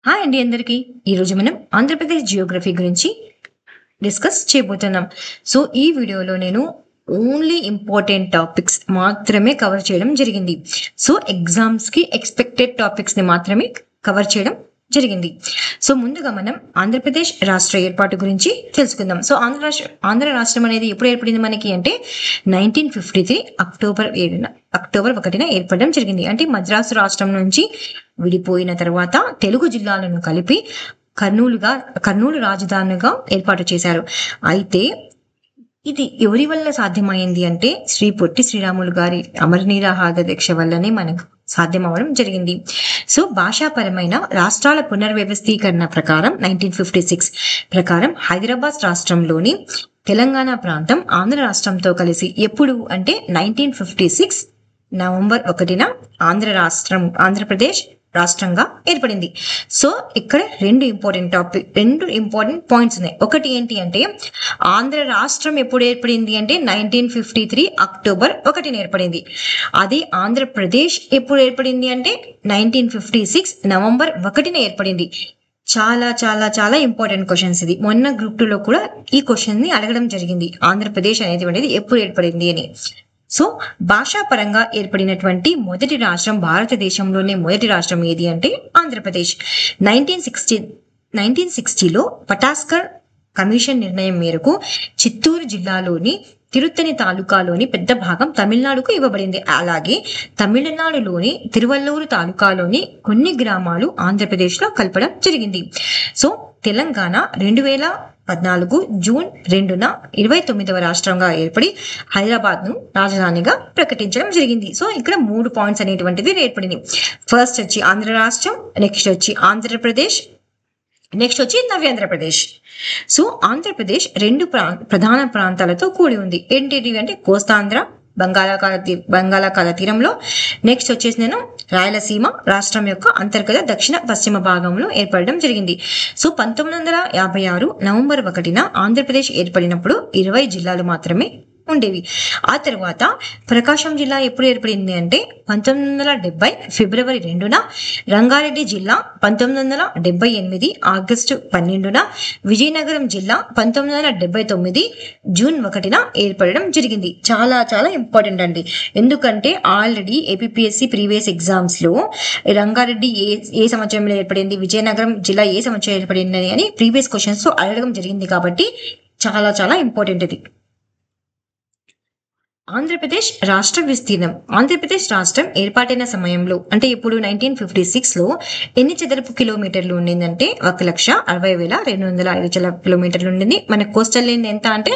Hi అండి అందరికీ. ఈరోజు మనం ఆంధ్రప్రదేశ్ జియోగ్రఫీ గురించి డిస్కస్ చేయబోతున్నాం. సో ఈ వీడియోలో నేను ఓన్లీ ఇంపార్టెంట్ టాపిక్స్ మాత్రమే కవర్ చేయడం జరిగింది. సో ఎగ్జామ్స్కి ఎక్స్పెక్టెడ్ టాపిక్స్ని మాత్రమే కవర్ చేయడం జరిగింది. సో ముందుగా మనం ఆంధ్రప్రదేశ్ రాష్ట్ర ఏర్పాటు గురించి తెలుసుకుందాం. సో ఆంధ్ర రాష్ట్రం అనేది ఎప్పుడు ఏర్పడింది మనకి అంటే 1953 అక్టోబర్ 1న ఏర్పడడం జరిగింది. అంటే మద్రాసు రాష్ట్రం నుంచి విడిపోయిన తర్వాత తెలుగు జిల్లాలను కలిపి కర్నూలు రాజధానిగా ఏర్పాటు చేశారు. అయితే ఇది ఎవరి వల్ల సాధ్యమైంది అంటే శ్రీ పొట్టి శ్రీరాములు గారి అమరనిరాహార దీక్ష వల్లనే మనకు సాధ్యం అవడం జరిగింది. సో భాషాపరమైన రాష్ట్రాల పునర్వ్యవస్థీకరణ ప్రకారం 1956 ప్రకారం హైదరాబాద్ రాష్ట్రంలోని తెలంగాణ ప్రాంతం ఆంధ్ర రాష్ట్రంతో కలిసి ఎప్పుడు అంటే 1956 నవంబర్ 1న ఆంధ్రప్రదేశ్ రాష్ట్రంగా ఏర్పడింది. సో ఇక్కడ రెండు ఇంపార్టెంట్ పాయింట్స్ ఉన్నాయి. ఒకటి ఏంటి అంటే ఆంధ్ర రాష్ట్రం ఎప్పుడు ఏర్పడింది అంటే 1953 అక్టోబర్ 1న ఏర్పడింది. అది ఆంధ్రప్రదేశ్ ఎప్పుడు ఏర్పడింది అంటే 1956 నవంబర్ 1న ఏర్పడింది. చాలా చాలా చాలా ఇంపార్టెంట్ క్వశ్చన్స్. ఇది మొన్న గ్రూప్ 2లో కూడా ఈ క్వశ్చన్ ని అడగడం జరిగింది. ఆంధ్రప్రదేశ్ అనేది ఎప్పుడు ఏర్పడింది అని. సో భాషాపరంగా ఏర్పడినటువంటి మొదటి రాష్ట్రం, భారతదేశంలోనే మొదటి రాష్ట్రం ఏది అంటే ఆంధ్రప్రదేశ్. 1960లో పటాస్కర్ కమిషన్ నిర్ణయం మేరకు చిత్తూరు జిల్లాలోని తిరుత్తని తాలూకాలోని పెద్ద భాగం తమిళనాడుకు ఇవ్వబడింది. అలాగే తమిళనాడులోని తిరువల్లూరు తాలూకాలోని కొన్ని గ్రామాలు ఆంధ్రప్రదేశ్లో కలపడం జరిగింది. సో తెలంగాణ 2014 జూన్ 2న 29వ రాష్ట్రంగా ఏర్పడి హైదరాబాద్ ను రాజధానిగా ప్రకటించడం జరిగింది. సో ఇక్కడ 3 పాయింట్స్ అనేటువంటిది ఏర్పడింది. ఫస్ట్ వచ్చి ఆంధ్ర రాష్ట్రం, నెక్స్ట్ వచ్చి ఆంధ్రప్రదేశ్, నెక్స్ట్ వచ్చి నవ్యాంధ్రప్రదేశ్. సో ఆంధ్రప్రదేశ్ రెండు ప్రధాన ప్రాంతాలతో కూడి ఉంది. ఏంటి అంటే కోస్తాంధ్ర, బంగాళాఖాత తీరంలో, నెక్స్ట్ వచ్చేసి రాయలసీమ రాష్ట్రం యొక్క అంతర్గత దక్షిణ పశ్చిమ భాగంలో ఏర్పడడం జరిగింది. సో 1956 నవంబర్ 1న ఆంధ్రప్రదేశ్ ఏర్పడినప్పుడు 20 జిల్లాలు మాత్రమే ఉండేవి. ఆ తర్వాత ప్రకాశం జిల్లా ఎప్పుడు ఏర్పడింది అంటే 1970 ఫిబ్రవరి 2న, రంగారెడ్డి జిల్లా 1978 ఆగస్టు 12న, విజయనగరం జిల్లా 1979 జూన్ 1న ఏర్పడడం జరిగింది. చాలా చాలా ఇంపార్టెంట్ అండి. ఎందుకంటే ఆల్రెడీ ఏపీఎస్సి ప్రీవియస్ ఎగ్జామ్స్ లో రంగారెడ్డి ఏ సంవత్సరంలో ఏర్పడింది, విజయనగరం జిల్లా ఏ సంవత్సరం ఏర్పడింది అని ప్రీవియస్ క్వశ్చన్స్ లో అడగడం జరిగింది. కాబట్టి చాలా చాలా ఇంపార్టెంట్ ఇది. ఆంధ్రప్రదేశ్ రాష్ట్ర విస్తీర్ణం. ఆంధ్రప్రదేశ్ రాష్ట్రం ఏర్పాటైన సమయంలో అంటే ఇప్పుడు 1956లో ఎన్ని చదరపు కిలోమీటర్లు ఉండిందంటే 1,60,205 చదరపు కిలోమీటర్లు ఉండింది. మన కోస్టల్ లైన్ ఎంత అంటే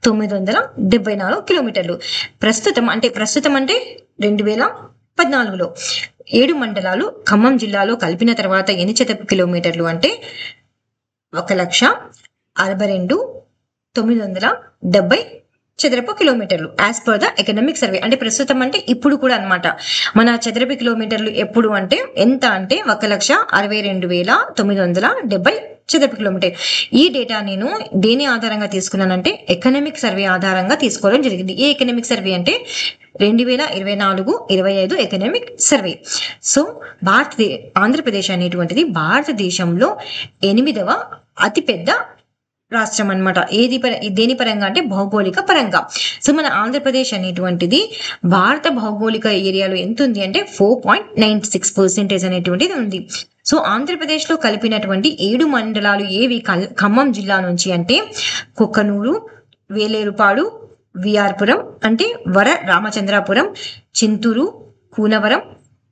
974 కిలోమీటర్లు. ప్రస్తుతం అంటే 2014లో 7 మండలాలు ఖమ్మం జిల్లాలో కలిపిన తర్వాత ఎన్ని చదరపు కిలోమీటర్లు అంటే 1,62,970 చదరపు కిలోమీటర్లు as per the economic survey. అంటే ప్రస్తుతం అంటే ఇప్పుడు కూడా అన్నమాట. మన చదరపు కిలోమీటర్లు ఎప్పుడు అంటే ఎంత అంటే 1,62,970 చదరపు కిలోమీటర్. ఈ డేటా నేను దేని ఆధారంగా తీసుకున్నానంటే ఎకనామిక్ సర్వే ఆధారంగా తీసుకోవడం జరిగింది. ఏ ఎకనామిక్ సర్వే అంటే 2024-25 ఎకనామిక్ సర్వే. సో ఆంధ్రప్రదేశ్ అనేటువంటిది భారతదేశంలో 8వ అతిపెద్ద రాష్ట్రం అనమాట. దేని పరంగా అంటే భౌగోళిక పరంగా. సో మన ఆంధ్రప్రదేశ్ అనేటువంటిది భారత భౌగోళిక ఏరియాలో ఎంత ఉంది అంటే 4.96% అనేటువంటిది ఉంది. సో ఆంధ్రప్రదేశ్ లో కలిపినటువంటి 7 మండలాలు ఏవి ఖమ్మం జిల్లా నుంచి అంటే కుక్కనూరు, వేలేరుపాడు, విఆర్పురం అంటే వర రామచంద్రాపురం, చింతూరు, కూనవరం,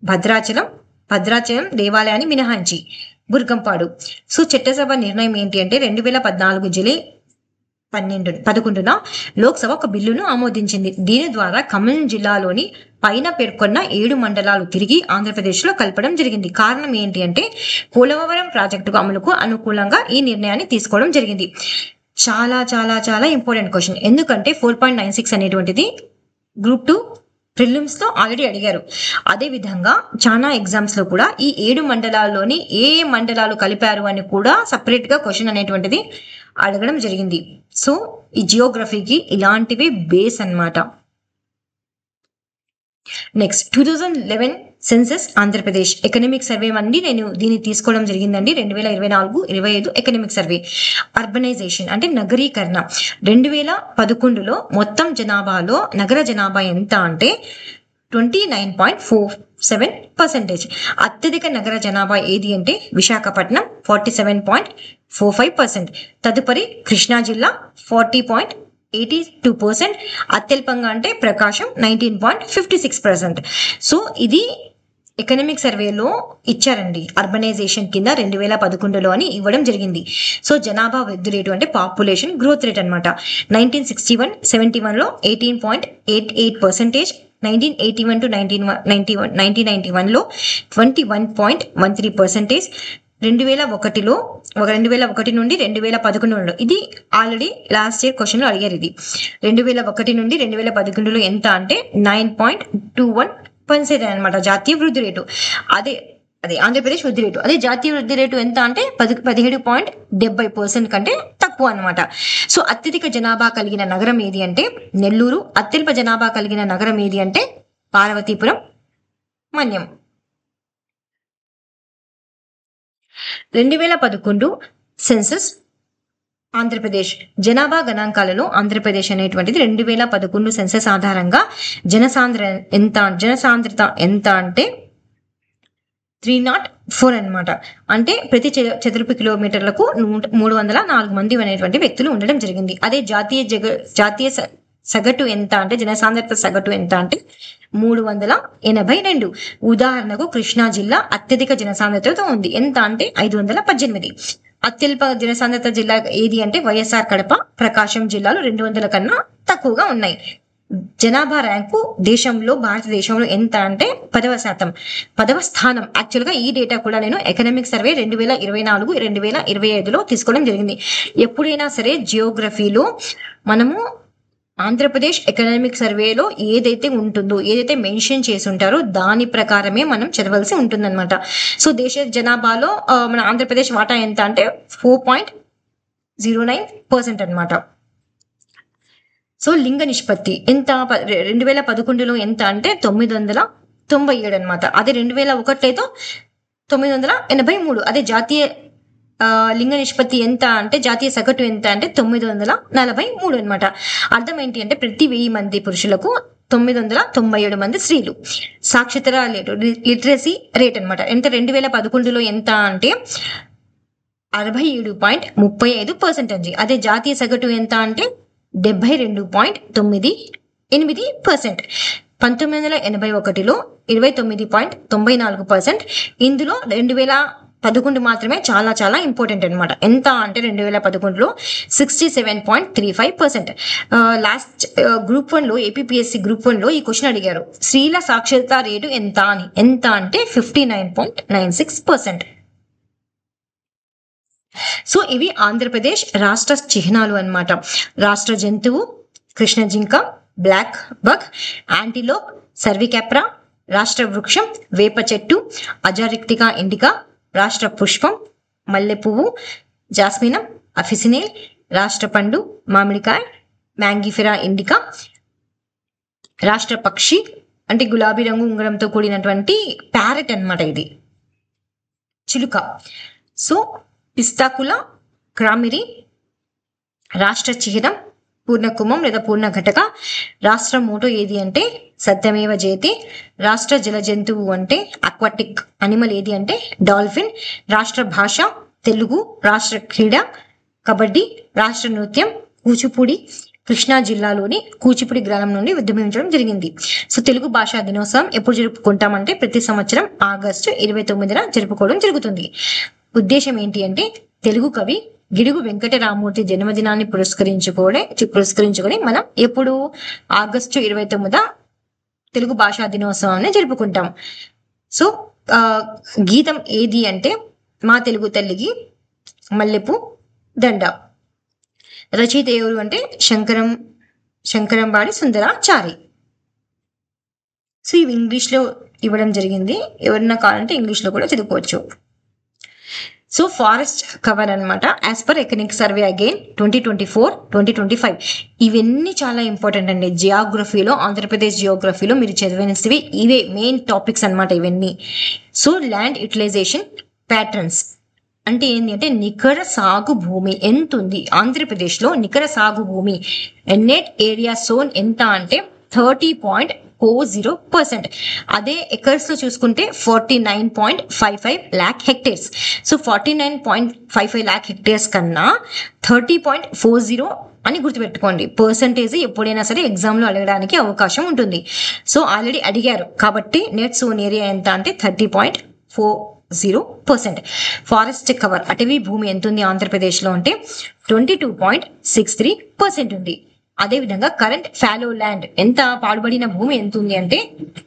భద్రాచలం దేవాలయాన్ని మినహాయించి బుర్గంపాడు. సో చట్టసభ నిర్ణయం ఏంటి అంటే 2014 జూలై 11న లోక్సభ ఒక బిల్లును ఆమోదించింది. దీని ద్వారా ఖమ్మం జిల్లాలోని పైన పేర్కొన్న 7 మండలాలు తిరిగి ఆంధ్రప్రదేశ్ లో కలపడం జరిగింది. కారణం ఏంటి అంటే పోలవరం ప్రాజెక్టు అమలుకు అనుకూలంగా ఈ నిర్ణయాన్ని తీసుకోవడం జరిగింది. చాలా చాలా చాలా ఇంపార్టెంట్ క్వశ్చన్. ఎందుకంటే 4.96 అనేటువంటిది గ్రూప్ 2 ప్రిలిమ్స్ లో ఆల్రెడీ అడిగారు. అదే విధంగా చాలా ఎగ్జామ్స్ లో కూడా ఈ 7 మండలాల్లోని ఏ మండలాలు కలిపారు అని కూడా సపరేట్ గా క్వశ్చన్ అనేటువంటిది అడగడం జరిగింది. సో ఈ జియోగ్రఫీకి ఇలాంటివి బేస్ అన్నమాట. Next 2011 census Andhra Pradesh economic survey అండి. నేను దీన్ని తీసుకోవడం జరిగిందండి 2024-25 ఎకనామిక్ సర్వే. అర్బనైజేషన్ అంటే నగరీకరణ. 2011లో మొత్తం జనాభాలో నగర జనాభా ఎంత అంటే 29.47%. అత్యధిక నగర జనాభా ఏది అంటే విశాఖపట్నం 47.45%. తదుపరి కృష్ణా జిల్లా 40.82%. అత్యల్పంగా అంటే ప్రకాశం 19.56%. సో ఇది ఎకనామిక్ సర్వేలో ఇచ్చారండి. అర్బనైజేషన్ కింద 2011లో అని ఇవ్వడం జరిగింది. సో జనాభా వృద్ధి రేటు అంటే పాపులేషన్ గ్రోత్ రేట్ అనమాట. 1961-71లో 18.88%. 1981 to 1991లో 21.13%. 2001 నుండి 2011 ఇది ఆల్రెడీ లాస్ట్ ఇయర్ క్వశ్చన్ లో అడిగారు. ఇది 2001 నుండి 2011లో ఎంత అంటే 9.21% అనమాట జాతీయ వృద్ధి రేటు. అదే ఆంధ్రప్రదేశ్ వృద్ధి రేటు. అదే జాతీయ వృద్ధి రేటు ఎంత అంటే 17.70% కంటే తక్కువ అనమాట. సో అత్యధిక జనాభా కలిగిన నగరం ఏది అంటే నెల్లూరు. అత్యల్ప జనాభా కలిగిన నగరం ఏది అంటే పార్వతీపురం మన్యం. 2011 సెన్సస్ ఆంధ్రప్రదేశ్ జనాభా గణాంకాలలో ఆంధ్రప్రదేశ్ అనేటువంటిది 2011 సెన్సస్ ఆధారంగా జనసాంద్రత ఎంత అంటే 304 అనమాట. అంటే ప్రతి చదరపు కిలోమీటర్లకు 304 మంది అనేటువంటి వ్యక్తులు ఉండడం జరిగింది. అదే జాతీయ సగటు ఎంత అంటే జనసాంద్రత సగటు ఎంత అంటే 382. ఉదాహరణకు కృష్ణా జిల్లా అత్యధిక జనసాంద్రతతో ఉంది. ఎంత అంటే 518. అత్యల్ప జనసాంద్రత జిల్లా ఏది అంటే వైఎస్ఆర్ కడప, ప్రకాశం జిల్లాలు 200 కన్నా తక్కువగా ఉన్నాయి. జనాభా ర్యాంకు దేశంలో భారతదేశంలో ఎంత అంటే 10వ స్థానం. యాక్చువల్గా ఈ డేటా కూడా నేను ఎకనామిక్ సర్వే 2024-2025లో తీసుకోవడం జరిగింది. ఎప్పుడైనా సరే జియోగ్రఫీలో మనము ఆంధ్రప్రదేశ్ ఎకనామిక్ సర్వేలో ఏదైతే ఉంటుందో, ఏదైతే మెన్షన్ చేసి ఉంటారో దాని ప్రకారమే మనం చదవాల్సి ఉంటుందన్నమాట. సో దేశ జనాభాలో మన ఆంధ్రప్రదేశ్ వాటా ఎంత అంటే 4.09% అనమాట. సో లింగ నిష్పత్తి ఎంత 2011లో ఎంత అంటే 997 అనమాట. అదే 2001 అయితే 983. అదే జాతీయ లింగ నిష్పత్తి ఎంత అంటే జాతీయ సగటు ఎంత అంటే 943 అనమాట. అర్థం ఏంటి అంటే ప్రతి 1000 మంది పురుషులకు 997 మంది స్త్రీలు. సాక్షరత రేటు లిటరసీ రేట్ అనమాట ఎంత 2011లో ఎంత అంటే 67.35%. అదే జాతీయ సగటు ఎంత అంటే 72.98%. 1981లో 29.94%. ఇందులో 2011 మాత్రమే చాలా చాలా ఇంపార్టెంట్ అనమాట. ఎంత అంటే 2011లో 67.35%. లాస్ట్ గ్రూప్ 1లో ఏపీపీఎస్సీ గ్రూప్ 1లో ఈ క్వశ్చన్ అడిగారు. స్త్రీల సాక్షరత రేటు ఎంత అని. ఎంత అంటే 59.96%. సో ఇవి ఆంధ్రప్రదేశ్ రాష్ట్ర చిహ్నాలు అన్నమాట. రాష్ట్ర జంతువు కృష్ణ జింక, బ్లాక్ బగ్, యాంటీలోప్, సర్వికాప్రా. రాష్ట్ర వృక్షం వేప చెట్టు, అజారిక్టికా ఇండికా. రాష్ట్ర పుష్పం మల్లె పువ్వు, జాస్మినం, అఫిసినేల్. రాష్ట్ర పండు మామిడికాయ, మ్యాంగిఫెరా ఇండికా. రాష్ట్ర పక్షి అంటే గులాబీ రంగు ఉంగరంతో కూడినటువంటి ప్యారెట్ అన్నమాట, ఇది చిలుక. సో పిస్తాకుల క్రామిరి. రాష్ట్ర చిహ్నం పూర్ణకుంభం లేదా పూర్ణ ఘటక. రాష్ట్ర మోటో ఏది అంటే సత్యమేవ జయతే. రాష్ట్ర జల జంతువు అంటే అక్వాటిక్ అనిమల్ ఏది అంటే డాల్ఫిన్. రాష్ట్ర భాష తెలుగు. రాష్ట్ర క్రీడ కబడ్డీ. రాష్ట్ర నృత్యం కూచిపూడి. కృష్ణా జిల్లాలోని కూచిపూడి గ్రామం నుండి ఉద్భవించడం జరిగింది. సో తెలుగు భాషా దినోత్సవం ఎప్పుడు జరుపుకుంటామంటే ప్రతి సంవత్సరం ఆగస్టు 29న జరుపుకోవడం జరుగుతుంది. ఉద్దేశం ఏంటి అంటే తెలుగు కవి గిడుగు వెంకటరామూర్తి జన్మదినాన్ని పురస్కరించుకొని మనం ఎప్పుడు ఆగస్టు 29 తెలుగు భాషా దినోత్సవాన్ని జరుపుకుంటాం. సో గీతం ఏది అంటే మా తెలుగు తల్లికి మల్లెపు దండ. రచయిత ఎవరు అంటే శంకరంబాడి సుందరాచారి. సో ఇవి ఇంగ్లీష్లో ఇవ్వడం జరిగింది. ఎవరన్నా కావాలంటే ఇంగ్లీష్లో కూడా చదువుకోవచ్చు. సో ఫారెస్ట్ కవర్ అనమాట యాజ్ పర్ ఎకనిక్ సర్వే అగైన్ 2024-2025. ఇవన్నీ చాలా ఇంపార్టెంట్ అండి జియోగ్రఫీలో, ఆంధ్రప్రదేశ్ జియోగ్రఫీలో మీరు చదివినవి ఇవే మెయిన్ టాపిక్స్ అనమాట ఇవన్నీ. సో ల్యాండ్ యూటిలైజేషన్ ప్యాటర్న్స్ అంటే ఏంటి అంటే నికర సాగు భూమి ఎంత ఉంది ఆంధ్రప్రదేశ్లో, నికర సాగు భూమి నెట్ ఏరియా సోన్ ఎంత అంటే 30.40%. అదే ఎకర్స్ లో చూసుకుంటే 49.55 lakh hectares. So 49.55 lakh hectares కన్నా 30.40 అని గుర్తుపెట్టుకోండి. పర్సంటేజ్ ఎప్పుడైనా సరే ఎగ్జామ్లో అడగడానికి అవకాశం ఉంటుంది. సో ఆల్రెడీ అడిగారు కాబట్టి నెట్ సోన్ ఏరియా ఎంత అంటే 30.40%. ఫారెస్ట్ కవర్ అటవీ భూమి ఎంత ఉంది ఆంధ్రప్రదేశ్లో అంటే 22.63% ఉంది. అదేవిధంగా కరెంట్ ఫాలో ల్యాండ్ ఎంత పాడుబడిన భూమి ఎంత ఉంది అంటే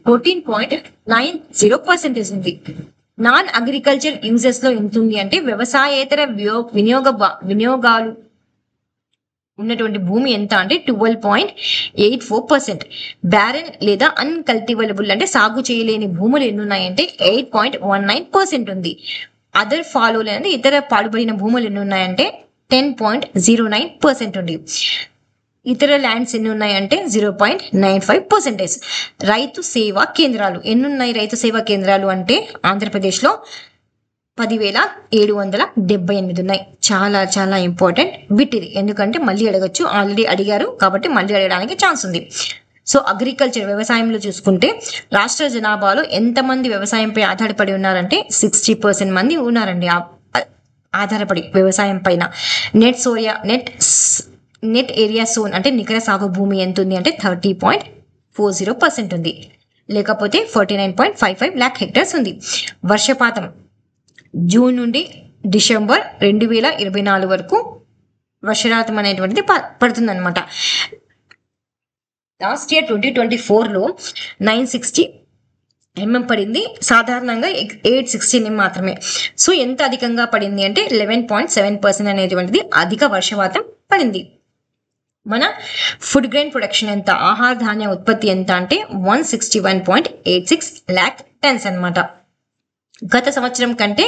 14.90% ఉంది. నాన్ అగ్రికల్చర్ యూజెస్ లో ఎంత ఉంది అంటే వ్యవసాయేతర వినియోగాలు ఉన్నటువంటి భూమి ఎంత అంటే 12.84%. బ్యారెన్ లేదా అన్కల్టివలబుల్ అంటే సాగు చేయలేని భూములు ఎన్ని ఉన్నాయంటే 8.19% ఉంది. అదర్ ఫాలో ల్యాండ్ ఇతర పాడుబడిన భూములు ఎన్ని ఉన్నాయంటే 10.09% ఉంది. ఇతర ల్యాండ్స్ ఎన్ని ఉన్నాయంటే 0.95%. రైతు సేవా కేంద్రాలు ఎన్ని ఉన్నాయి? రైతు సేవా కేంద్రాలు అంటే ఆంధ్రప్రదేశ్లో 10,778 ఉన్నాయి. చాలా చాలా ఇంపార్టెంట్ బిట్ ఇది, ఎందుకంటే మళ్ళీ అడగచ్చు, ఆల్రెడీ అడిగారు కాబట్టి మళ్ళీ అడగడానికి ఛాన్స్ ఉంది. సో అగ్రికల్చర్ వ్యవసాయంలో చూసుకుంటే రాష్ట్ర జనాభాలో ఎంతమంది వ్యవసాయంపై ఆధారపడి ఉన్నారంటే 60% మంది ఉన్నారండి ఆధారపడి వ్యవసాయం పైన. నెట్ ఏరియా సోన్ అంటే నికర సాగు భూమి ఎంత ఉంది అంటే 30.40% ఉంది. లేకపోతే 49.55 lakh hectares ఉంది. వర్షపాతం జూన్ నుండి డిసెంబర్ 2024 వరకు వర్షపాతం అనేటువంటిది పడుతుంది అనమాట. లాస్ట్ ఇయర్ 2024లో 960 mm పడింది, సాధారణంగా 860 mm మాత్రమే. సో ఎంత అధికంగా పడింది అంటే 11.7% అనేటువంటిది అధిక వర్షపాతం పడింది. మన ఫుడ్ గ్రెయిన్ ప్రొడక్షన్ ఎంత, ఆహార ధాన్య ఉత్పత్తి ఎంత అంటే 161.86 lakh tons అనమాట. గత సంవత్సరం కంటే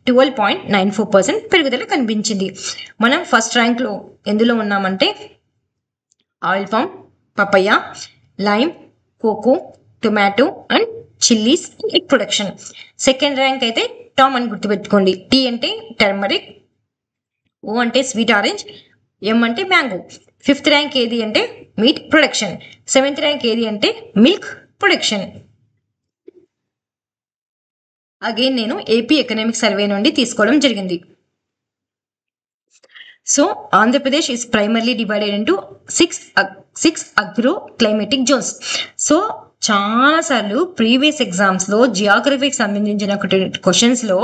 12.94% పెరుగుదల కనిపించింది. మనం ఫస్ట్ ర్యాంక్లో ఎందులో ఉన్నామంటే oil palm, papaya, lime, cocoa, tomato and chillies egg production. Second rank అయితే టామ్ అని గుర్తుపెట్టుకోండి. టీ అంటే టర్మరిక్, ఓ అంటే స్వీట్ ఆరెంజ్, ఎం అంటే మ్యాంగో. ఫిఫ్త్ ర్యాంక్ ఏది అంటే మీట్ ప్రొడక్షన్. సెవెంత్ ర్యాంక్ ఏది అంటే మిల్క్ ప్రొడక్షన్. అగైన్ నేను ఏపీ ఎకనామిక్ సర్వే నుండి తీసుకోవడం జరిగింది. So Andhra Pradesh is primarily divided into six agro climatic zones. So చాలా సార్లు ప్రీవియస్ ఎగ్జామ్స్లో జియోగ్రఫీకి సంబంధించిన క్వశ్చన్స్లో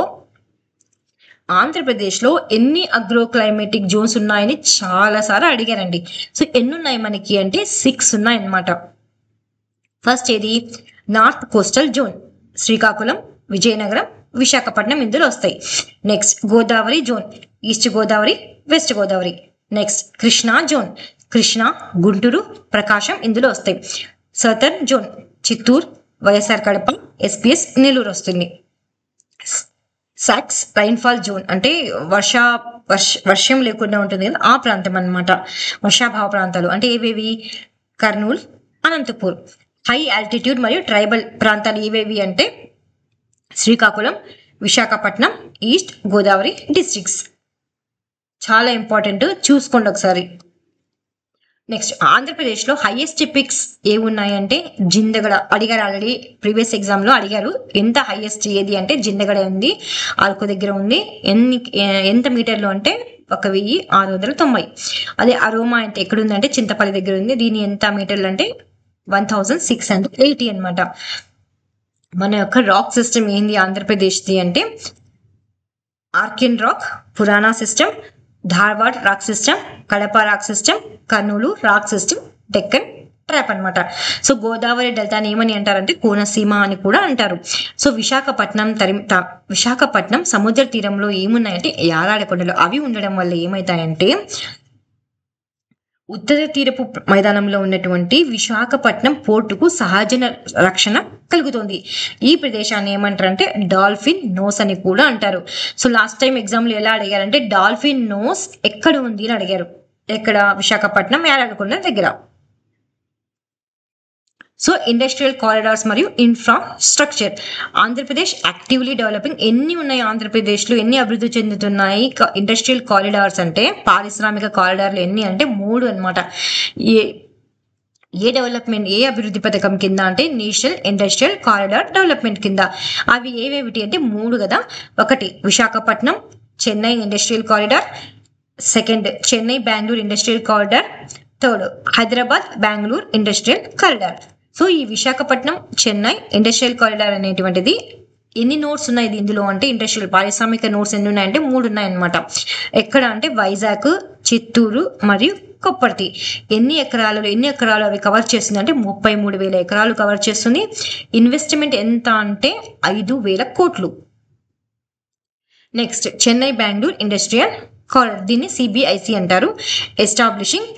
ఆంధ్రప్రదేశ్లో ఎన్ని అగ్రో క్లైమేటిక్ జోన్స్ ఉన్నాయని చాలాసార్లు అడిగారండి. సో ఎన్ని ఉన్నాయి మనకి అంటే 6 ఉన్నాయి అన్నమాట. ఫస్ట్ ఏది north coastal zone, Srikakulam, Vizianagaram, Visakhapatnam ఇందులో వస్తాయి. Next Godavari zone, east Godavari, west Godavari. Next Krishna zone, Krishna, Guntur, Prakasam ఇందులో వస్తాయి. Southern zone Chittoor, YSR Kadapa, SPS Nellore వస్తుంది. సాక్స్ రైన్ఫాల్ జోన్ అంటే వర్షం లేకుండా ఉంటుంది కదా ఆ ప్రాంతం అన్నమాట. వర్షాభావ ప్రాంతాలు అంటే ఏవేవి? కర్నూలు, అనంతపూర్. హై ఆల్టిట్యూడ్ మరియు ట్రైబల్ ప్రాంతాలు ఏవేవి అంటే శ్రీకాకుళం, విశాఖపట్నం, ఈస్ట్ గోదావరి డిస్ట్రిక్ట్స్. చాలా ఇంపార్టెంట్, చూసుకోండి ఒకసారి. నెక్స్ట్ ఆంధ్రప్రదేశ్లో హైయెస్ట్ పిక్స్ ఏమున్నాయంటే జిందగడ. అడిగారు ఆల్రెడీ ప్రీవియస్ ఎగ్జామ్లో అడిగారు ఎంత హైయెస్ట్ ఏది అంటే జిందగడ ఉంది, అరకు దగ్గర ఉంది. ఎంత మీటర్లు అంటే 1690. అదే అరోమా అంటే ఎక్కడుందంటే చింతపల్లి దగ్గర ఉంది, దీని ఎంత మీటర్లు అంటే 1680 అనమాట. మన యొక్క రాక్ సిస్టమ్ ఏంది ఆంధ్రప్రదేశ్ది అంటే Arkin rock, Purana system, Dharwad rock system, Kadapa rock system, Kurnool rock system, Deccan trap అనమాట. సో గోదావరి డెల్టాని ఏమని అంటారంటే కోనసీమ అని కూడా అంటారు. సో విశాఖపట్నం సముద్ర తీరంలో ఏమున్నాయంటే యారాడ కొండలు. అవి ఉండడం వల్ల ఏమవుతాయంటే ఉత్తర తీరపు మైదానంలో ఉన్నటువంటి విశాఖపట్నం పోర్టుకు సహజ రక్షణ కలుగుతుంది. ఈ ప్రదేశాన్ని ఏమంటారంటే డాల్ఫిన్ నోస్ అని కూడా అంటారు. సో లాస్ట్ టైం ఎగ్జామ్లో ఎలా అడిగారంటే డాల్ఫిన్ నోస్ ఎక్కడ ఉంది అని అడిగారు. ఎక్కడ? విశాఖపట్నం యారాడకొండ దగ్గర. సో ఇండస్ట్రియల్ కారిడార్స్ మరియు ఇన్ఫ్రాస్ట్రక్చర్. Andhra Pradesh actively developing. ఎన్ని ఉన్నాయి ఆంధ్రప్రదేశ్లో? ఎన్ని అభివృద్ధి చెందుతున్నాయి ఇండస్ట్రియల్ కారిడార్స్ అంటే? పారిశ్రామిక కారిడార్లు ఎన్ని అంటే 3 అన్నమాట. ఏ డెవలప్మెంట్, ఏ అభివృద్ధి పథకం కింద అంటే నేషనల్ ఇండస్ట్రియల్ కారిడార్ డెవలప్మెంట్ కింద. అవి ఏవేమిటి అంటే 3 కదా. ఒకటి Visakhapatnam Chennai industrial corridor, second Chennai Bengaluru industrial corridor, third Hyderabad Bengaluru industrial corridor. So ఈ విశాఖపట్నం చెన్నై ఇండస్ట్రియల్ కారిడార్ అనేటువంటిది ఎన్ని నోట్స్ ఉన్నాయి ఇందులో అంటే ఇండస్ట్రియల్ పారిశ్రామిక నోట్స్ ఎన్ని ఉన్నాయంటే 3 ఉన్నాయన్నమాట. ఎక్కడ అంటే వైజాగ్, చిత్తూరు మరియు కొప్పర్తి. ఎన్ని ఎకరాలు అవి కవర్ చేస్తుంది అంటే 33,000 ఎకరాలు కవర్ చేస్తుంది. ఇన్వెస్ట్మెంట్ ఎంత అంటే 5,000 కోట్లు. Next Chennai Bengaluru industrial corridor, దీన్ని CBIC అంటారు. ఎస్టాబ్లిషింగ్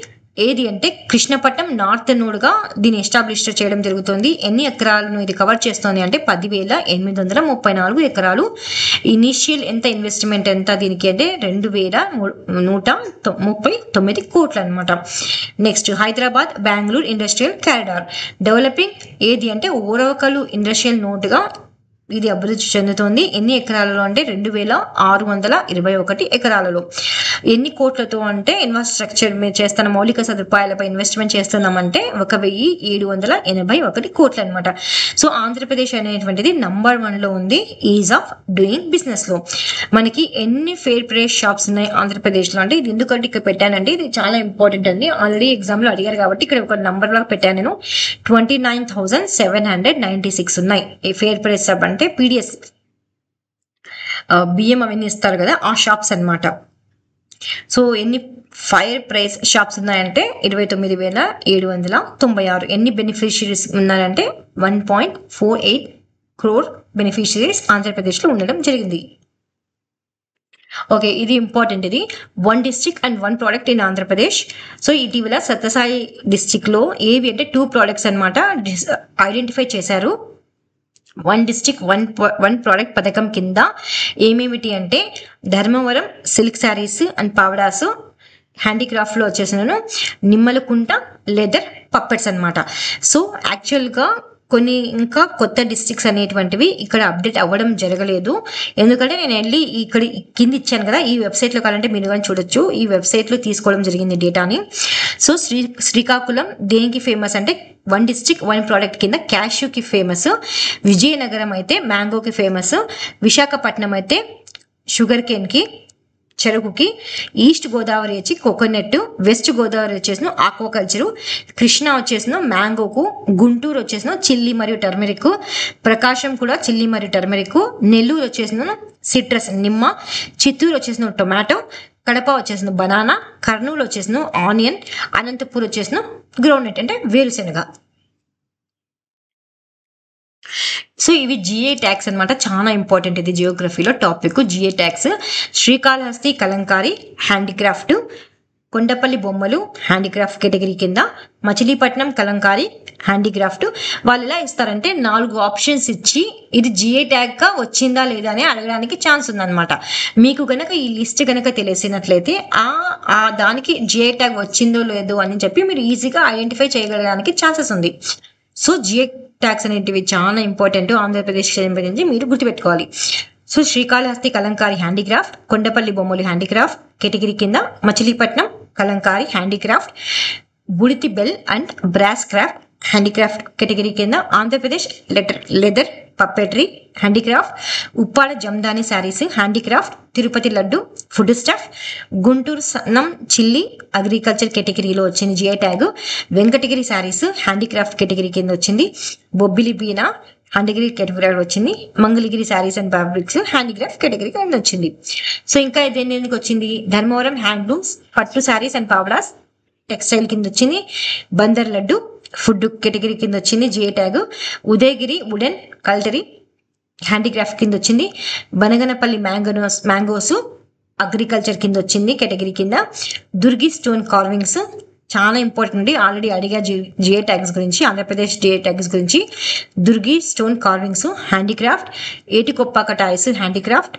ఏది అంటే కృష్ణపట్నం నార్త్ నోడ్గా దీన్ని ఎస్టాబ్లిష్ చేయడం జరుగుతుంది. ఎన్ని ఎకరాలను ఇది కవర్ చేస్తుంది అంటే 10,834 ఎకరాలు. ఇనీషియల్ ఎంత ఇన్వెస్ట్మెంట్ ఎంత దీనికి అంటే 2,139 కోట్లు అనమాట. Next Hyderabad Bengaluru industrial corridor developing ఏది అంటే ఓరవకలు ఇండస్ట్రియల్ నోడ్గా ఇది అభివృద్ధి చెందుతోంది. ఎన్ని ఎకరాలలో అంటే 2,621 ఎకరాలలో. ఎన్ని కోట్లతో అంటే ఇన్ఫ్రాస్ట్రక్చర్ మీద చేస్తున్న మౌలిక సదుపాయాలపై ఇన్వెస్ట్మెంట్ చేస్తున్నామంటే 1,781 కోట్లు అనమాట. సో ఆంధ్రప్రదేశ్ అనేటువంటిది నంబర్ 1లో ఉంది ఈజ్ ఆఫ్ డూయింగ్ బిజినెస్ లో. మనకి ఎన్ని ఫెయిర్ ప్రైస్ షాప్స్ ఉన్నాయి ఆంధ్రప్రదేశ్లో అంటే ఇది ఎందుకంటే ఇక్కడ పెట్టానంటే ఇది చాలా ఇంపార్టెంట్ అండి. ఆల్రెడీ ఎగ్జామ్లో అడిగారు కాబట్టి ఇక్కడ ఒక నంబర్ లాగా పెట్టాను నేను. 29,796 ఉన్నాయి ఈ ఫెయిర్ ప్రైస్ షాప్ అంటే PDS బియ్యం అవన్నీ ఇస్తారు కదా ఆ షాప్స్ అనమాట. సో ఎన్ని ఫైర్ ప్రైస్ షాప్స్ ఉన్నాయంటే 29,796. ఎన్ని బెనిఫిషియరీస్ ఉన్నారంటే 1.48 crore బెనిఫిషియరీస్ ఆంధ్రప్రదేశ్లో ఉండడం జరిగింది. ఓకే, ఇది ఇంపార్టెంట్. ఇది 1 district and 1 product in Andhra Pradesh. So ఇటీవల సత్యసాయి డిస్ట్రిక్ట్లో ఏవి అంటే 2 products అనమాట ఐడెంటిఫై చేశారు. 1 district 1 product పథకం కింద ఏమేమిటి అంటే ధర్మవరం సిల్క్ శారీస్ అండ్ పావడాస్, హ్యాండీక్రాఫ్ట్లో వచ్చేసినాను నిమ్మలకుంట లెదర్ పప్పెట్స్ అనమాట. సో యాక్చువల్గా కొన్ని ఇంకా కొత్త డిస్ట్రిక్ట్స్ అనేటువంటివి ఇక్కడ అప్డేట్ అవ్వడం జరగలేదు. ఎందుకంటే నేను వెళ్ళి ఇక్కడ కింద ఇచ్చాను కదా ఈ వెబ్సైట్లో కావాలంటే మీరు కానీ చూడొచ్చు. ఈ వెబ్సైట్లో తీసుకోవడం జరిగింది డేటాని. సో శ్రీకాకుళం దేనికి ఫేమస్ అంటే 1 district 1 product కింద క్యాష్యూకి ఫేమస్, విజయనగరం అయితే మ్యాంగోకి ఫేమస్, విశాఖపట్నం అయితే షుగర్ కేన్కి చెరుకుకి, ఈస్ట్ గోదావరి వచ్చి కోకోనట్, వెస్ట్ గోదావరి వచ్చేసిన ఆక్వాకల్చరు, కృష్ణా వచ్చేసిన మ్యాంగోకు, గుంటూరు వచ్చేసిన చిల్లీ మరియు టర్మరిక్, ప్రకాశం కూడా చిల్లీ మరియు టర్మరిక్, నెల్లూరు వచ్చేసిన సిట్రస్ నిమ్మ, చిత్తూరు వచ్చేసిన టొమాటో, కడప వచ్చేసిన బనానా, కర్నూలు వచ్చేసిన ఆనియన్, అనంతపూర్ వచ్చేసిన గ్రౌండ్నట్ అంటే వేరుశెనగ. సో ఇవి GI ట్యాగ్స్ అనమాట. చాలా ఇంపార్టెంట్ ఇది జియోగ్రఫీలో topic GI tags. Srikalahasti Kalamkari handicraft, Kondapalli బొమ్మలు హ్యాండీక్రాఫ్ట్ కేటగిరీ కింద, మచిలీపట్నం కలంకారీ హ్యాండీక్రాఫ్ట్. వాళ్ళు ఎలా ఇస్తారంటే 4 ఆప్షన్స్ ఇచ్చి ఇది GI ట్యాగ్గా వచ్చిందా లేదా అని అడగడానికి ఛాన్స్ ఉందన్నమాట. మీకు కనుక ఈ లిస్ట్ కనుక తెలిసినట్లయితే ఆ దానికి GI ట్యాగ్ వచ్చిందో లేదో అని చెప్పి మీరు ఈజీగా ఐడెంటిఫై చేయగలడానికి ఛాన్సెస్ ఉంది. సో GI ట్యాగ్స్ అనేటివి చాలా ఇంపార్టెంట్ ఆంధ్రప్రదేశ్ సంబంధించి మీరు గుర్తుపెట్టుకోవాలి. సో శ్రీకాళహస్తి కలంకారీ హ్యాండీక్రాఫ్ట్, కొండపల్లి బొమ్మలు హ్యాండీక్రాఫ్ట్ కేటగిరీ కింద, Machilipatnam Kalamkari handicraft, Budithi bell and brass craft handicraft category కింద, Andhra Pradesh leather puppetry handicraft, Uppada Jamdani sarees handicraft, Tirupati laddu food stuff, Guntur Sannam chilli agriculture కేటగిరీలో వచ్చింది GI tag, Venkatagiri sarees handicraft category కింద వచ్చింది, బొబ్బిలి బీనా హ్యాండీగిరి కేటగిరీ వచ్చింది, Mangalagiri saris and fabrics handicraft category కింద వచ్చింది. సో ఇంకా దేనికి వచ్చింది ధర్మవరం హ్యాండ్లూమ్స్ పట్టు శారీస్ అండ్ పావడాస్ టెక్స్టైల్ కింద వచ్చింది, బందర్ లడ్డు ఫుడ్ కేటగిరీ కింద వచ్చింది GI tag, Udayagiri wooden cutlery handicraft కింద వచ్చింది, బనగనపల్లి మ్యాంగోస్ అగ్రికల్చర్ కింద వచ్చింది కేటగిరీ కింద, దుర్గి స్టోన్ కార్వింగ్స్ చాలా ఇంపార్టెంట్ అండి. ఆల్రెడీ అడిగా జిఏ ట్యాగ్స్ గురించి, ఆంధ్రప్రదేశ్ జిఏ ట్యాగ్స్ గురించి. Durgi stone carvings handicraft, Etikoppaka toys handicraft,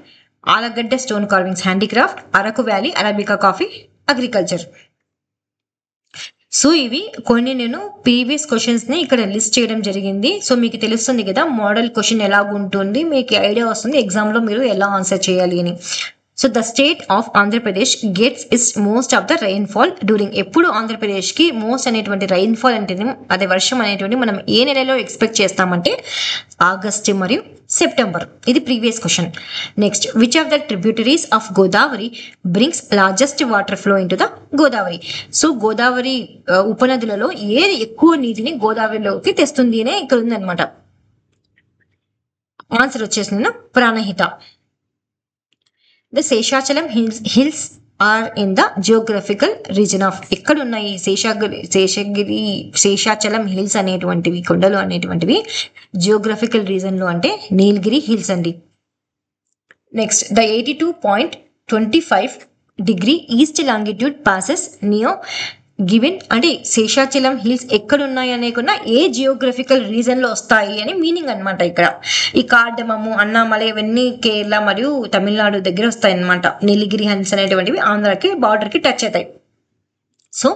Allagadda stone carvings handicraft, Araku valley arabica coffee agriculture. So ఇవి కొన్ని నేను ప్రీవియస్ క్వశ్చన్స్ ని ఇక్కడ లిస్ట్ చేయడం జరిగింది. సో మీకు తెలుస్తుంది కదా మోడల్ క్వశ్చన్ ఎలా ఉంటుంది, మీకు ఐడియా వస్తుంది ఎగ్జామ్ లో మీరు ఎలా ఆన్సర్ చేయాలి అని. So the state of Andhra Pradesh gets is most of the rainfall during. ఎప్పుడు ఆంధ్రప్రదేశ్ కి మోస్ట్ అనేటువంటి రైన్ఫాల్ అంటే అదే వర్షం అనేటువంటి మనం ఏ నెలలో ఎక్స్పెక్ట్ చేస్తామంటే ఆగస్టు మరియు సెప్టెంబర్. ఇది previous question. Next, which of the tributaries of Godavari brings largest water flow in to the Godavari. So Godavari ఉపనదులలో ఏది ఎక్కువ నీటిని గోదావరిలోకి తెస్తుంది అనే ఇక్కడ ఉందన్నమాట. ఆన్సర్ వచ్చేసి నేను Pranahita. The Seshachalam hills are in the geographical region of. ఎక్కడ ఉన్నాయి శేషాచలం హిల్స్ అనేటువంటివి, కొండలు అనేటువంటివి జియోగ్రఫికల్ రీజన్ లో అంటే నీలగిరి హిల్స్ అండి. Next, the 82.25 degree east longitude passes neo given. అంటే శేషాచలం హిల్స్ ఎక్కడ ఉన్నాయి అనేకున్నా ఏ జియోగ్రఫికల్ రీజన్ లో వస్తాయి అని మీనింగ్ అనమాట. ఇక్కడ ఈ కార్డమము, అన్నామలై ఇవన్నీ కేరళ మరియు తమిళనాడు దగ్గర వస్తాయి అనమాట. నీలగిరి హిల్స్ అనేటువంటివి ఆంధ్రాకి బార్డర్ కి టచ్ అవుతాయి. So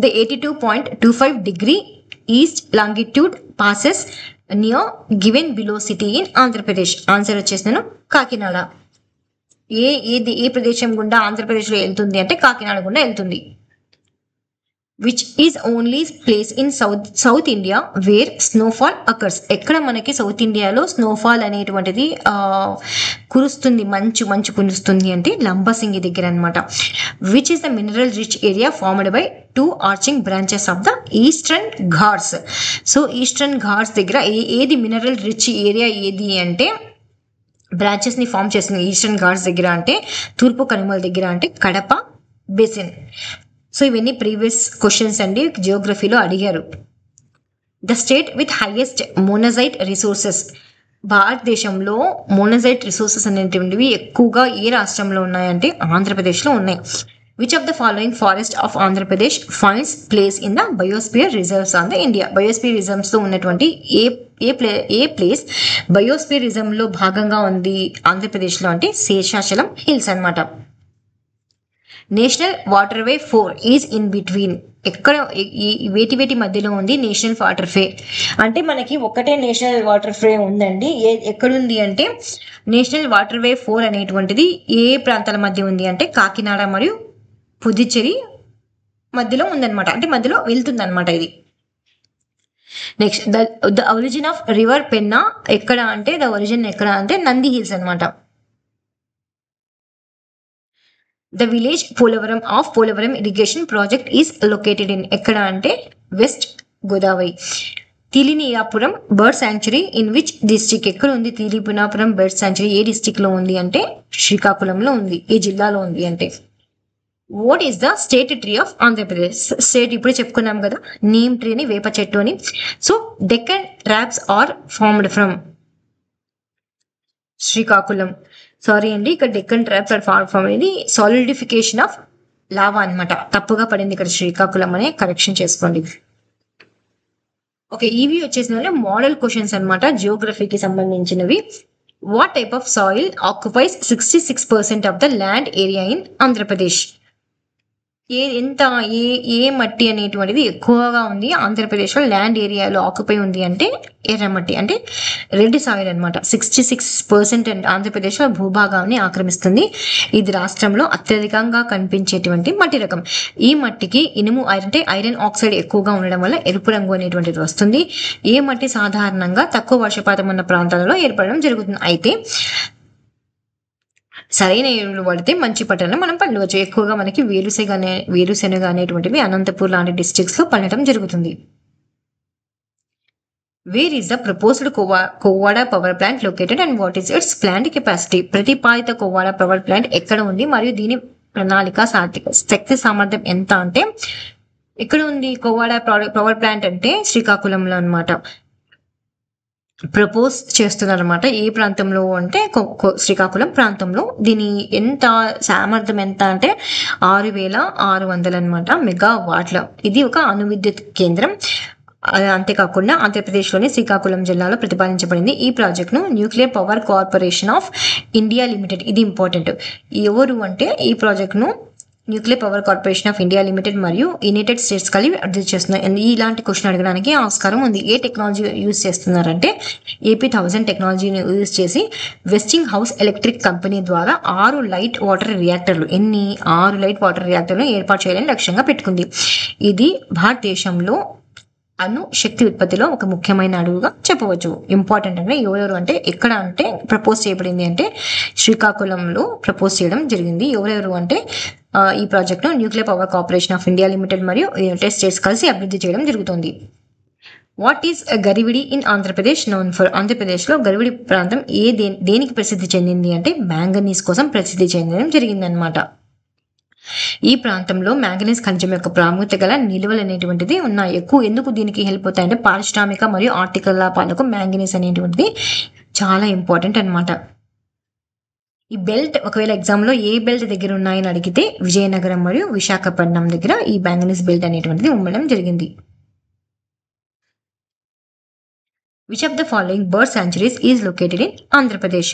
the 82.25 degree east longitude passes neo given below city in Andhra Pradesh. Answer వచ్చేసి నేను కాకినాడ. ఏ ప్రదేశం గుండా ఆంధ్రప్రదేశ్ లో వెళ్తుంది అంటే కాకినాడ గుండా వెళ్తుంది. Which is only place in south India where snowfall occurs. ఎక్కడ మనకి సౌత్ ఇండియాలో స్నోఫాల్ అనేటువంటిది కురుస్తుంది, మంచు కురుస్తుంది అంటే లంబసింగి దగ్గర అనమాట. Which is the mineral rich area formed by 2 arching branches of the eastern Ghats. So eastern Ghats దగ్గర ఏది మినరల్ రిచ్ ఏరియా ఏది అంటే బ్రాంచెస్ ని ఫామ్ చేస్తుంది ఈస్టర్న్ ఘాట్స్ దగ్గర అంటే తూర్పు కనుమల దగ్గర అంటే కడప బేసిన్. సో ఇవన్నీ ప్రీవియస్ క్వశ్చన్స్ అండి, జియోగ్రఫీలో అడిగారు. The state with highest monazite resources. భారతదేశంలో మోనజైట్ రిసోర్సెస్ అనేటువంటివి ఎక్కువగా ఏ రాష్ట్రంలో ఉన్నాయంటే ఆంధ్రప్రదేశ్లో ఉన్నాయి. Which of the following forest of Andhra Pradesh finds place in the biosphere reserves on the India. Biosphere reserves లో ఉన్నటువంటి ఏ ప్లేస్ బయోస్పియర్ రిజర్వ్ లో భాగంగా ఉంది ఆంధ్రప్రదేశ్లో అంటే శేషాచలం హిల్స్ అనమాట. National waterway 4 is in between. ఎక్కడ వేటి మధ్యలో ఉంది నేషనల్ వాటర్ వే అంటే మనకి ఒకటే నేషనల్ వాటర్ వే ఉందండి. ఎక్కడుంది అంటే నేషనల్ వాటర్ వే 4 అనేటువంటిది ఏ ప్రాంతాల మధ్య ఉంది అంటే కాకినాడ మరియు పుదుచ్చేరి మధ్యలో ఉందన్నమాట. అంటే మధ్యలో వెళ్తుంది అనమాట ఇది. Next, the origin of river Penna ఎక్కడ అంటే ద ఒరిజిన్ ఎక్కడ అంటే నంది హిల్స్ అనమాట. The village Polavaram of Polavaram irrigation project is located in. ఎక్కడ అంటే west Godavari. తిలినియాపురం bird sanctuary in which district. ఎక్కడ ఉంది తిలిపునాపురం బర్డ్ శాంక్చురీ ఏ డిస్ట్రిక్ట్ లో ఉంది అంటే శ్రీకాకుళంలో ఉంది. ఏ జిల్లాలో ఉంది అంటే. What is the state tree of Andhra Pradesh. State ఇప్పుడు చెప్పుకున్నాం కదా నీమ్ ట్రీ అని, వేప చెట్టు అని. So Deccan traps are formed from Srikakulam. Sorry అండి, ఇక్కడ Deccan traps are formed from అనేది సాలిడిఫికేషన్ ఆఫ్ లావా అనమాట. తప్పుగా పడింది ఇక్కడ శ్రీకాకుళం అనే, కరెక్షన్ చేసుకోండి. ఓకే, ఇవి వచ్చేసిన మోడల్ క్వశ్చన్స్ అనమాట జియోగ్రఫీకి సంబంధించినవి. What type of soil occupies 66% of the land area in Andhra Pradesh. ఏ మట్టి అనేటువంటిది ఎక్కువగా ఉంది ఆంధ్రప్రదేశ్లో ల్యాండ్ ఏరియాలో ఆక్యుపై ఉంది అంటే ఎర్రమట్టి అంటే రెడ్ సాయిల్ అనమాట. 66% ఆంధ్రప్రదేశ్లో భూభాగాన్ని ఆక్రమిస్తుంది. ఇది రాష్ట్రంలో అత్యధికంగా కనిపించేటువంటి మట్టి రకం. ఈ మట్టికి ఇనుము అంటే ఐరన్ ఆక్సైడ్ ఎక్కువగా ఉండడం వల్ల ఎరుపు రంగు అనేటువంటిది వస్తుంది. ఏ మట్టి సాధారణంగా తక్కువ వర్షపాతం ఉన్న ప్రాంతాలలో ఏర్పడడం జరుగుతుంది. అయితే సరైన ఎరువులు వాడితే మంచి పంటలను మనం పండవచ్చు. ఎక్కువగా మనకి వేరుశెనగ అనేటువంటివి అనంతపూర్ లాంటి డిస్ట్రిక్ట్స్ లో పండటం జరుగుతుంది. Where is the proposed Kovvada power plant located and what is its plant capacity. ప్రతిపాదిత కోవాడ పవర్ ప్లాంట్ ఎక్కడ ఉంది మరియు దీని ప్రణాళిక శక్తి సామర్థ్యం ఎంత అంటే ఎక్కడ ఉంది కోవాడ పవర్ ప్లాంట్ అంటే శ్రీకాకుళంలో అనమాట. ప్రపోజ్ చేస్తున్నారన్నమాట. ఏ ప్రాంతంలో అంటే శ్రీకాకుళం ప్రాంతంలో. దీని ఎంత సామర్థ్యం ఎంత అంటే 6,600 అనమాట మెగావాట్ల. ఇది ఒక అణు విద్యుత్ కేంద్రం. అంతేకాకుండా ఆంధ్రప్రదేశ్లోని శ్రీకాకుళం జిల్లాలో ప్రతిపాదించబడింది. ఈ ప్రాజెక్ట్ను nuclear power corporation of India limited, ఇది ఇంపార్టెంట్, ఎవరు అంటే ఈ ప్రాజెక్ట్ను nuclear power corporation of India limited మరియు యునైటెడ్ స్టేట్స్ కలిపి అభివృద్ధి చేస్తున్నాయి. ఇలాంటి క్వశ్చన్ అడగడానికి ఆస్కారం ఉంది. ఏ టెక్నాలజీ యూజ్ చేస్తున్నారంటే AP1000 టెక్నాలజీని యూజ్ చేసి వెస్టింగ్ హౌస్ ఎలక్ట్రిక్ కంపెనీ ద్వారా 6 లైట్ వాటర్ రియాక్టర్లు 6 లైట్ వాటర్ రియాక్టర్లను ఏర్పాటు చేయాలని లక్ష్యంగా పెట్టుకుంది. ఇది భారతదేశంలో అణు శక్తి ఉత్పత్తిలో ఒక ముఖ్యమైన అడుగుగా చెప్పవచ్చు. ఇంపార్టెంట్ అంటే ఎవరెవరు అంటే ఎక్కడ అంటే ప్రపోజ్ చేయబడింది అంటే శ్రీకాకుళంలో ప్రపోజ్ చేయడం జరిగింది. ఎవరెవరు అంటే ఈ ప్రాజెక్ట్ను nuclear power corporation of India limited మరియు యునైటెడ్ స్టేట్స్ కలిసి అభివృద్ధి చేయడం జరుగుతుంది. What is Garividi in Andhra Pradesh known for? ఆంధ్రప్రదేశ్లో గరివిడి ప్రాంతం దేనికి ప్రసిద్ధి చెందింది అంటే మ్యాంగనీస్ కోసం ప్రసిద్ధి చెందడం జరిగిందనమాట. ఈ ప్రాంతంలో మ్యాంగనీస్ ఖనిజం యొక్క ప్రాముఖ్యత గల నిల్వలు అనేటువంటిది ఉన్నాయి. ఎందుకు దీనికి హెల్ప్ అవుతాయంటే పారిశ్రామిక మరియు ఆర్థిక లాభాలకు మ్యాంగనీస్ అనేటువంటిది చాలా ఇంపార్టెంట్ అనమాట. ఈ బెల్ట్ ఒకవేళ ఎగ్జామ్లో ఏ బెల్ట్ దగ్గర ఉన్నాయని అడిగితే విజయనగరం మరియు విశాఖపట్నం దగ్గర ఈ మ్యాంగనీస్ బెల్ట్ అనేటువంటిది ఉండడం జరిగింది. Which of the following bird sanctuaries is located in Andhra Pradesh?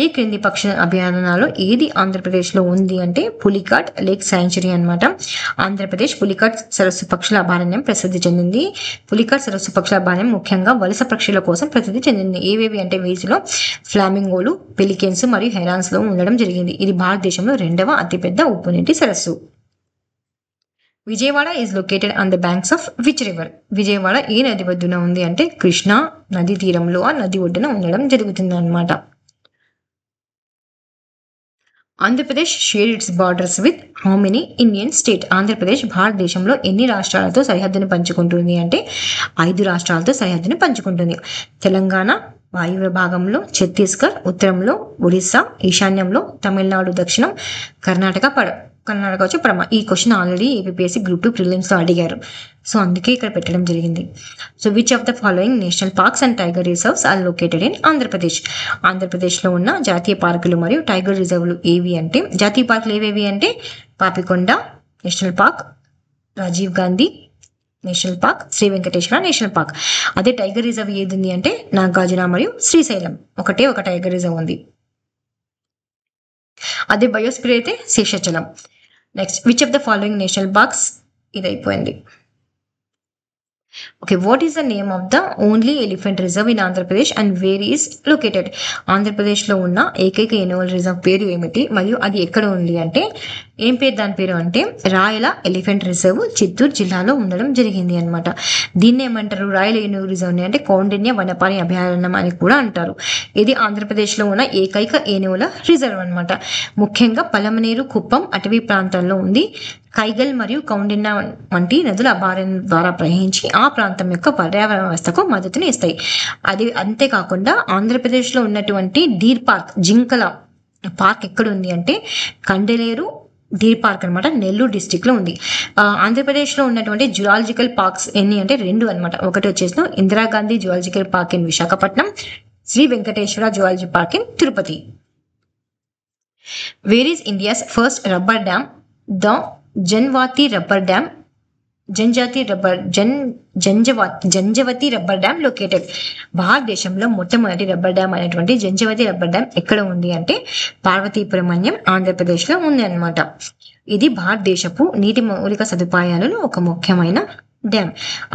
ఈ క్రింది పక్షి అభయారణాలు ఏది ఆంధ్రప్రదేశ్లో ఉంది అంటే పులికాట్ లేక్ శాంచురీ అనమాట. ఆంధ్రప్రదేశ్ పులికాట్ సరస్సు పక్షుల అభయారణ్యం ప్రసిద్ధి చెందింది. పులికాట్ సరస్సు పక్షుల అభయారణ్యం ముఖ్యంగా వలస పక్షుల కోసం ప్రసిద్ధి చెందింది. ఏవేవి అంటే వీటిలో ఫ్లామింగోలు, పెలికెన్స్ మరియు హెరాన్స్లో ఉండడం జరిగింది. ఇది భారతదేశంలో 2వ అతిపెద్ద ఉప్పునీటి సరస్సు. Vijayawada is located on the banks of which river? Vijayawada ఏ నది ఒడ్డున ఉంది అంటే కృష్ణా నది తీరంలో ఆ నది ఒడ్డున ఉండడం జరుగుతుంది అనమాట. Andhra Pradesh share it's borders with how many Indian state? Andhra Pradesh భారతదేశంలో ఎన్ని రాష్ట్రాలతో సరిహద్దును పంచుకుంటుంది అంటే 5 రాష్ట్రాలతో సరిహద్దును పంచుకుంటుంది. తెలంగాణ వాయువ్య భాగంలో, ఛత్తీస్గఢ్ ఉత్తరంలో, ఒడిస్సా ఈశాన్యంలో, తమిళనాడు దక్షిణం, కర్ణాటక వచ్చి పడమ. ఈ క్వశ్చన్ ఆల్రెడీ ఏపీఎస్సీ గ్రూప్ 2 ప్రిలిమ్స్లో అడిగారు. సో అందుకే ఇక్కడ పెట్టడం జరిగింది. So which of the following national parks and tiger reserves are located in Andhra Pradesh? ఆంధ్రప్రదేశ్లో ఉన్న జాతీయ పార్కులు మరియు టైగర్ రిజర్వ్లు ఏవి అంటే జాతీయ పార్కులు ఏవేవి అంటే Papikonda national park, Rajiv Gandhi national park, Shri Venkateswara national park. అదే టైగర్ రిజర్వ్ ఏది ఉంది అంటే నాగార్జున మరియు శ్రీశైలం ఒకటే ఒక టైగర్ రిజర్వ్ ఉంది. అదే బయోస్పియర్ అయితే Seshachalam. Next which of the following national parks? ఇది అయిపోయింది. Okay, what is the name of the only elephant reserve in Andhra Pradesh and where is located? ఆంధ్రప్రదేశ్లో ఉన్న ఏకైక ఏనుగుల రిజర్వ్ పేరు ఏమిటి మరియు అది ఎక్కడ ఉంది అంటే ఏం పేరు దాని పేరు అంటే రాయల ఎలిఫెంట్ రిజర్వ్ చిత్తూరు జిల్లాలో ఉండడం జరిగింది అనమాట. దీన్ని ఏమంటారు? రాయల ఏనుగు రిజర్వ్ని అంటే కౌండిన్య వన్యప్రాణి అభయారణ్యం అని కూడా అంటారు. ఇది ఆంధ్రప్రదేశ్లో ఉన్న ఏకైక ఏనుగుల రిజర్వ్ అనమాట. ముఖ్యంగా పలమనేరు, కుప్పం అటవీ ప్రాంతాల్లో ఉంది. కైగల్ మరియు కౌండిన్య వంటి నదుల అభయారణ్యం ద్వారా ప్రవహించి ఆ ప్రాంతం యొక్క పర్యావరణ వ్యవస్థకు మద్దతుని ఇస్తాయి. అది అంతేకాకుండా ఆంధ్రప్రదేశ్లో ఉన్నటువంటి డీర్ పార్క్, జింకల పార్క్ ఎక్కడ ఉంది అంటే కండలేరు డీర్ పార్క్ అనమాట, నెల్లూరు డిస్టిక్లో ఉంది. ఆంధ్రప్రదేశ్లో ఉన్నటువంటి జువాలజికల్ పార్క్స్ ఎన్ని అంటే 2 అనమాట. ఒకటి వచ్చేసి Indira Gandhi zoological park in Visakhapatnam, Sri Venkateswara zoology park in Tirupati. Where is India's first rubber dam? The Janjavathi rubber dam located? భారతదేశంలో మొట్టమొదటి రబ్బర్ డ్యామ్ అనేటువంటి జంజావతి రబ్బర్ డ్యామ్ ఎక్కడ ఉంది అంటే పార్వతీపురం మన్యం ఆంధ్రప్రదేశ్లో ఉంది అనమాట. ఇది భారతదేశపు నీటి మౌలిక సదుపాయాలలో ఒక ముఖ్యమైన డ్యామ్,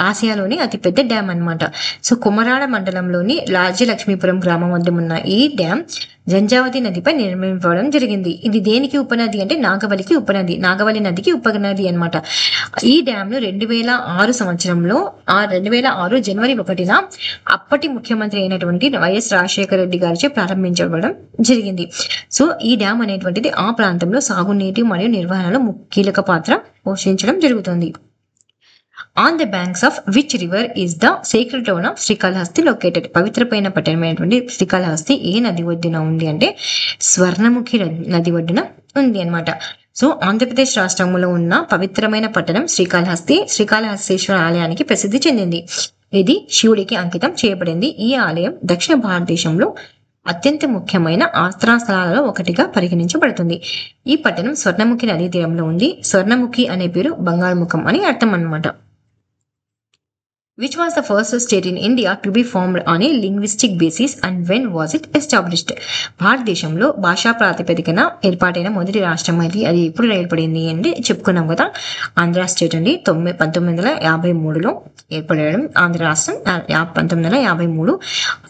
ఆసియాలోని అతిపెద్ద డ్యామ్ అనమాట. సో కుమరాడ మండలంలోని రాజ్యలక్ష్మీపురం గ్రామం వద్ద ఉన్న ఈ డ్యామ్ జంజావతి నదిపై నిర్మించడం జరిగింది. ఇది దేనికి ఉపనది అంటే నాగవలికి ఉపనది, నాగవలి నదికి ఉపనది అనమాట. ఈ డ్యామ్ ను 2006 సంవత్సరంలో 2006 జనవరి 1న అప్పటి ముఖ్యమంత్రి అయినటువంటి వైఎస్ రాజశేఖర రెడ్డి గారిచే ప్రారంభించబడడం జరిగింది. సో ఈ డ్యామ్ అనేటువంటిది ఆ ప్రాంతంలో సాగునీటి మరియు నిర్వహణలో కీలక పాత్ర పోషించడం జరుగుతుంది. On the banks of which river is the sacred town of Srikalahasti located? పవిత్రమైన పట్టణమైనటువంటి శ్రీకాళహస్తి ఏ నది ఒడ్డున ఉంది అంటే స్వర్ణముఖి నది ఒడ్డున ఉంది అనమాట. సో ఆంధ్రప్రదేశ్ రాష్ట్రంలో ఉన్న పవిత్రమైన పట్టణం శ్రీకాళహస్తి, శ్రీకాళహస్తీశ్వర ఆలయానికి ప్రసిద్ధి చెందింది. ఇది శివుడికి అంకితం చేయబడింది. ఈ ఆలయం దక్షిణ భారతదేశంలో అత్యంత ముఖ్యమైన ఆస్థాన స్థలాలలో ఒకటిగా పరిగణించబడుతుంది. ఈ పట్టణం స్వర్ణముఖి నదీ తీరంలో ఉంది. స్వర్ణముఖి అనే పేరు బంగారు ముఖం అని అర్థం అన్నమాట. Which was the first state in India to be formed on a linguistic basis and when was it established? భారతదేశంలో భాషా ప్రాతిపదికన ఏర్పాటైన మొదటి రాష్ట్రం అది ఎప్పుడు ఏర్పడింది అంటే చెప్పుకున్నాం కదా, ఆంధ్ర స్టేట్ అండి. 1953లో ఏర్పడడం ఆంధ్ర రాష్ట్రం. 1953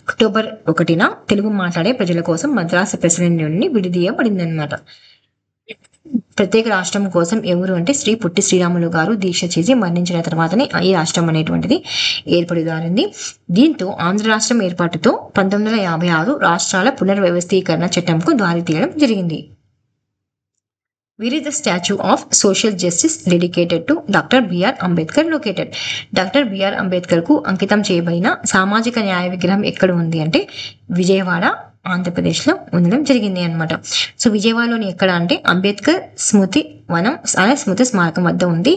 అక్టోబర్ 1న తెలుగు మాట్లాడే ప్రజల కోసం మద్రాసు ప్రెసిడెంట్ నుండి విడిదీయబడింది అనమాట. ప్రత్యేక రాష్ట్రం కోసం ఎవరు అంటే శ్రీ పొట్టి శ్రీరాములు గారు దీక్ష చేసి మరణించిన తర్వాతనే ఈ రాష్ట్రం అనేటువంటిది ఏర్పడిదారింది. దీంతో ఆంధ్ర రాష్ట్రం ఏర్పాటుతో 1956 రాష్ట్రాల పునర్వ్యవస్థీకరణ చట్టంకు దారి తీయడం జరిగింది. Where is the statue of social justice dedicated to Dr. B.R. Ambedkar located? Doctor B R Ambedkar కు అంకితం చేయబడిన సామాజిక న్యాయ విగ్రహం ఎక్కడ ఉంది అంటే విజయవాడ, ఆంధ్రప్రదేశ్ లో ఉండడం జరిగింది అనమాట. సో విజయవాడలోని ఎక్కడ అంటే అంబేద్కర్ స్మృతి వనం స్మృతి స్మారకం వద్ద ఉంది.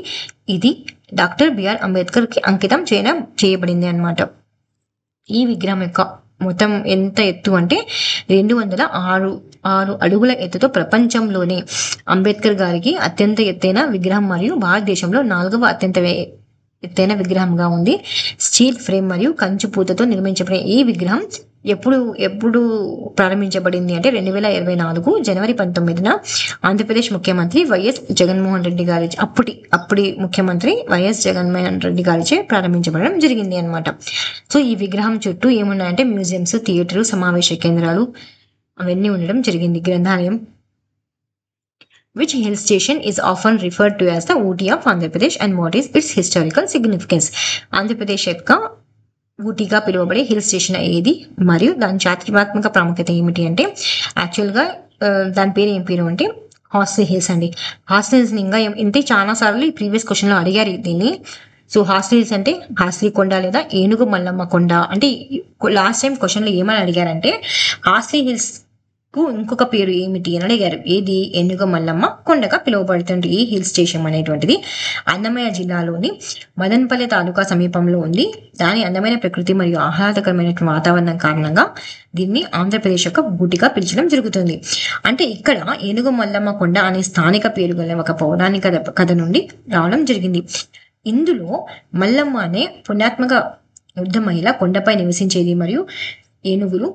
ఇది డాక్టర్ బిఆర్ అంబేద్కర్ కి అంకితం చేయబడింది అనమాట. ఈ విగ్రహం యొక్క మొత్తం ఎంత ఎత్తు అంటే 206 అడుగుల ఎత్తుతో ప్రపంచంలోనే అంబేద్కర్ గారికి అత్యంత ఎత్తైన విగ్రహం మరియు భారతదేశంలో 4వ అత్యంత ఎత్తైన విగ్రహంగా ఉంది. స్టీల్ ఫ్రేమ్ మరియు కంచు పూతతో నిర్మించబడిన ఈ విగ్రహం ఎప్పుడు ప్రారంభించబడింది అంటే 2024 జనవరి 19న ఆంధ్రప్రదేశ్ ముఖ్యమంత్రి వైఎస్ జగన్మోహన్ రెడ్డి గారి అప్పటి ముఖ్యమంత్రి వైఎస్ జగన్మోహన్ రెడ్డి గారిచే ప్రారంభించబడడం జరిగింది అనమాట. సో ఈ విగ్రహం చుట్టూ ఏమున్నాయంటే మ్యూజియంస్, థియేటర్లు, సమావేశ కేంద్రాలు అవన్నీ ఉండడం జరిగింది. గ్రంథాలయం. Which hill station is often referred to as the Ooty of Andhra Pradesh and what is its historical significance? Andhra Pradesh యొక్క ఊటీగా పిలువబడే హిల్ స్టేషన్ ఏది మరియు దాని చారిత్రాత్మక ప్రాముఖ్యత ఏమిటి అంటే యాక్చువల్గా దాని పేరు ఏం పేరు అంటే హార్స్లీ హిల్స్ అండి. హార్స్లీ హిల్స్ ఇంకా ఇంతే చాలా సార్లు ఈ ప్రీవియస్ క్వశ్చన్లో అడిగారు దీన్ని. సో హార్స్లీ హిల్స్ అంటే హార్స్లీ కొండ లేదా ఏనుగు మల్లమ్మ కొండ అంటే లాస్ట్ టైం క్వశ్చన్లో ఏమని అడిగారంటే హార్స్లీ హిల్స్ కు ఇంకొక పేరు ఏమిటి అని అడిగారు. ఏది ఏనుగు మల్లమ్మ కొండగా పిలువబడుతుంది. ఈ హిల్ స్టేషన్ అనేటువంటిది అన్నమయ్య జిల్లాలోని మదనపల్లి తాలూకా సమీపంలో ఉంది. దాని అందమైన ప్రకృతి మరియు ఆహ్లాదకరమైన వాతావరణం కారణంగా దీన్ని ఆంధ్రప్రదేశ్ యొక్క ఊటీగా పిలిచడం జరుగుతుంది. అంటే ఇక్కడ ఏనుగు మల్లమ్మ కొండ అనే స్థానిక పేరు గల ఒక పౌరాణిక కథ నుండి రావడం జరిగింది. ఇందులో మల్లమ్మ అనే పుణ్యాత్మక యుద్ధ మహిళ కొండపై నివసించేది మరియు ఏనుగులు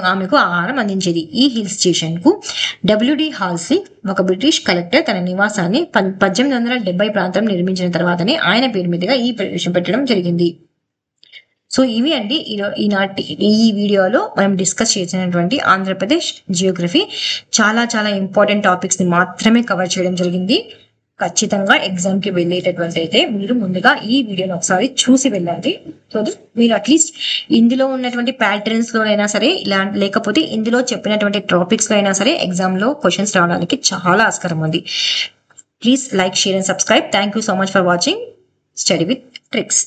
ఆమెకు ఆహారం అందించేది. ఈ హిల్ స్టేషన్ కు డబ్ల్యూడి హాల్సీ ఒక బ్రిటిష్ కలెక్టర్ తన నివాసాన్ని 1870 ప్రాంతం నిర్మించిన తర్వాతనే ఆయన పేరు మీదుగా ఈ ప్రదేశం పెట్టడం జరిగింది. సో ఇవి అండి ఈనాటి ఈ వీడియోలో మనం డిస్కస్ చేసినటువంటి ఆంధ్రప్రదేశ్ జియోగ్రఫీ. చాలా చాలా ఇంపార్టెంట్ టాపిక్స్ ని మాత్రమే కవర్ చేయడం జరిగింది. ఖచ్చితంగా ఎగ్జామ్ కి వెళ్ళేటటువంటి అయితే మీరు ముందుగా ఈ వీడియోని ఒకసారి చూసి వెళ్ళాలి. సో మీరు అట్లీస్ట్ ఇందులో ఉన్నటువంటి ప్యాటర్న్స్ లో అయినా సరే లేకపోతే ఇందులో చెప్పినటువంటి టాపిక్స్ లో అయినా సరే ఎగ్జామ్ లో క్వశ్చన్స్ రావడానికి చాలా ఆస్కారం ఉంది. Please like, share and subscribe. Thank you so much for watching study with tricks.